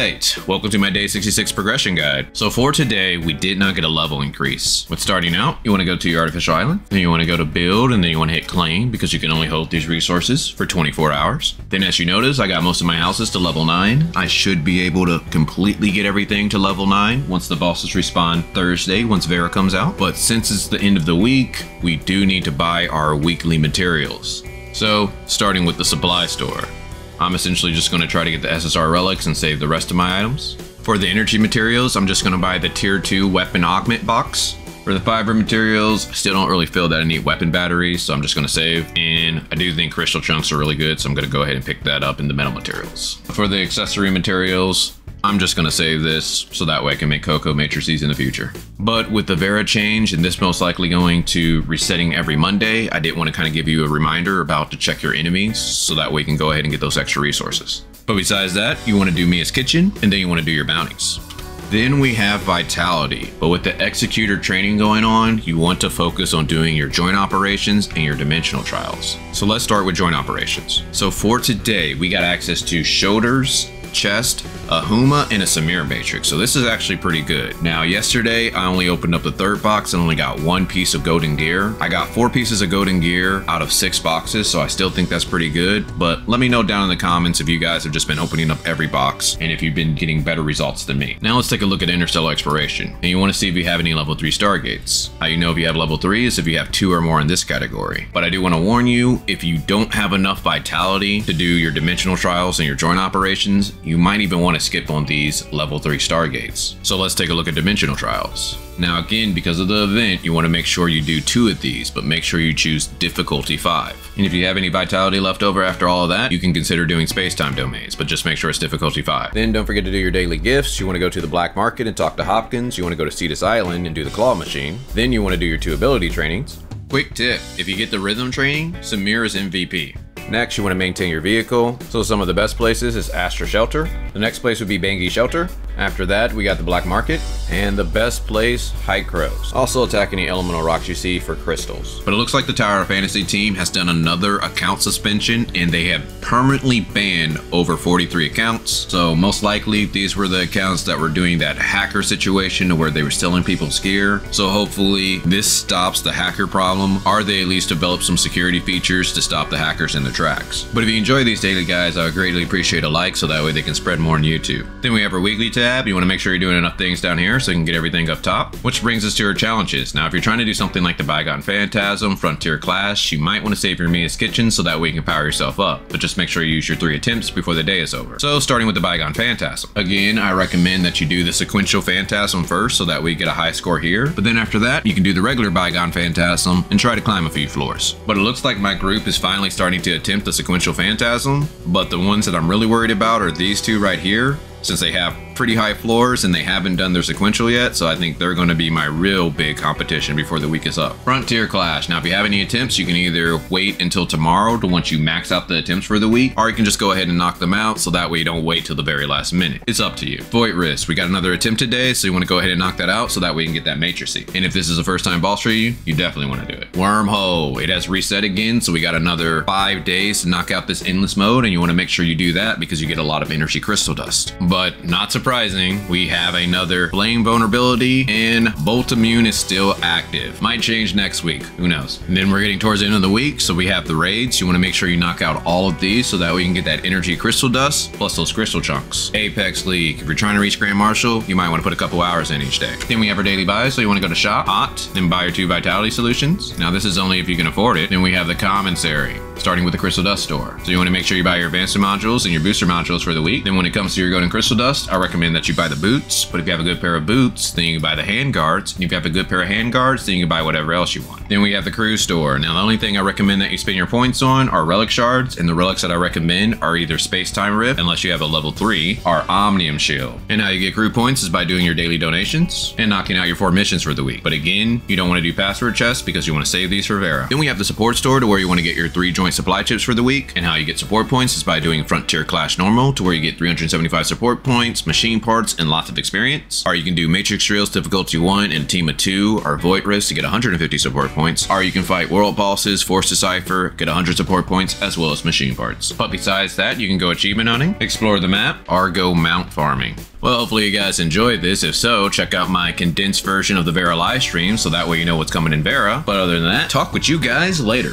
Alright, welcome to my day 66 progression guide. So for today, we did not get a level increase. With starting out, you want to go to your artificial island, then you want to go to build, and then you want to hit claim because you can only hold these resources for 24 hours. Then as you notice, I got most of my houses to level 9. I should be able to completely get everything to level 9 once the bosses respawn Thursday, once Vera comes out. But since it's the end of the week, we do need to buy our weekly materials. So, starting with the supply store. I'm essentially just going to try to get the SSR relics and save the rest of my items. For the energy materials, I'm just going to buy the tier 2 weapon augment box. For the fiber materials, I still don't really feel that I need weapon batteries, so I'm just going to save. And I do think crystal chunks are really good, so I'm going to go ahead and pick that up in the metal materials. For the accessory materials, I'm just going to save this so that way I can make Cocoa matrices in the future. But with the Vera change and this most likely going to resetting every Monday, I did want to kind of give you a reminder about to check your enemies so that way you can go ahead and get those extra resources. But besides that, you want to do Mia's Kitchen and then you want to do your bounties. Then we have Vitality, but with the Executor training going on, you want to focus on doing your joint operations and your dimensional trials. So let's start with joint operations. So for today, we got access to shoulders, chest, a Huma, and a Samir matrix. So this is actually pretty good. Now yesterday I only opened up the third box and only got 1 piece of golden gear. I got 4 pieces of golden gear out of 6 boxes, so I still think that's pretty good. But let me know down in the comments if you guys have just been opening up every box and if you've been getting better results than me. Now let's take a look at interstellar exploration, and you want to see if you have any level 3 stargates. How you know if you have level 3 is if you have 2 or more in this category. But I do want to warn you, if you don't have enough vitality to do your dimensional trials and your joint operations, you might even want to skip on these level 3 stargates. So let's take a look at dimensional trials. Now again, because of the event, you want to make sure you do 2 of these, but make sure you choose difficulty 5. And if you have any vitality left over after all of that, you can consider doing space-time domains, but just make sure it's difficulty 5. Then don't forget to do your daily gifts. You want to go to the black market and talk to Hopkins. You want to go to Cetus Island and do the claw machine. Then you want to do your 2 ability trainings. Quick tip, if you get the rhythm training, Samir is MVP. Next, you want to maintain your vehicle. So some of the best places is Astra Shelter. The next place would be Bangi Shelter. After that, we got the Black Market. And the best place, High Crows. Also attack any elemental rocks you see for crystals. But it looks like the Tower of Fantasy team has done another account suspension and they have permanently banned over 43 accounts. So most likely these were the accounts that were doing that hacker situation where they were stealing people's gear. So hopefully this stops the hacker problem, or they at least develop some security features to stop the hackers in their tracks. But if you enjoy these daily guides, I would greatly appreciate a like so that way they can spread more on YouTube. Then we have our weekly tab. You want to make sure you're doing enough things down here so you can get everything up top. Which brings us to our challenges. Now if you're trying to do something like the Bygone Phantasm, Frontier Clash, you might want to save your Mia's Kitchen so that way you can power yourself up. But just make sure you use your 3 attempts before the day is over. So starting with the Bygone Phantasm. Again, I recommend that you do the sequential Phantasm first so that way you get a high score here. But then after that, you can do the regular Bygone Phantasm and try to climb a few floors. But it looks like my group is finally starting to attempt the sequential Phantasm, but the ones that I'm really worried about are these 2 right here, since they have pretty high floors and they haven't done their sequential yet, so I think they're going to be my real big competition before the week is up. Frontier Clash. Now if you have any attempts, you can either wait until tomorrow to once you max out the attempts for the week, or you can just go ahead and knock them out so that way you don't wait till the very last minute. It's up to you. Void Risk. We got another attempt today, so you want to go ahead and knock that out so that way you can get that matrix. And if this is a first time boss for you, you definitely want to do it. Wormhole. It has reset again, so we got another 5 days to knock out this endless mode, and you want to make sure you do that because you get a lot of energy crystal dust. But not surprising, we have another flame vulnerability and Bolt Immune is still active. Might change next week, who knows. And then we're getting towards the end of the week, so we have the raids. You want to make sure you knock out all of these so that way you can get that energy crystal dust plus those crystal chunks. Apex League. If you're trying to reach Grand Marshal, you might want to put a couple hours in each day. Then we have our daily buys, so you want to go to shop, hot, then buy your 2 vitality solutions. Now this is only if you can afford it. Then we have the Commissary, starting with the crystal dust store. So you want to make sure you buy your advanced modules and your booster modules for the week. Then when it comes to your golden crystal dust, I recommend that you buy the boots, but if you have a good pair of boots, then you can buy the hand guards. And if you have a good pair of hand guards, then you can buy whatever else you want. Then we have the cruise store. Now the only thing I recommend that you spend your points on are relic shards, and the relics that I recommend are either space-time rift, unless you have a level 3, or omnium shield. And how you get crew points is by doing your daily donations and knocking out your 4 missions for the week. But again, you don't want to do password chests because you want to save these for Vera. Then we have the support store to where you want to get your 3 joint supply chips for the week, and how you get support points is by doing Frontier Clash normal to where you get 375 support points, machine machine parts and lots of experience. Or you can do Matrix Drills difficulty 1 in a team of 2, or Void Risk to get 150 support points. Or you can fight world bosses, Force Decipher, get 100 support points, as well as machine parts. But besides that, you can go achievement hunting, explore the map, or go mount farming. Well, hopefully you guys enjoyed this. If so, check out my condensed version of the Vera live stream, so that way you know what's coming in Vera. But other than that, talk with you guys later.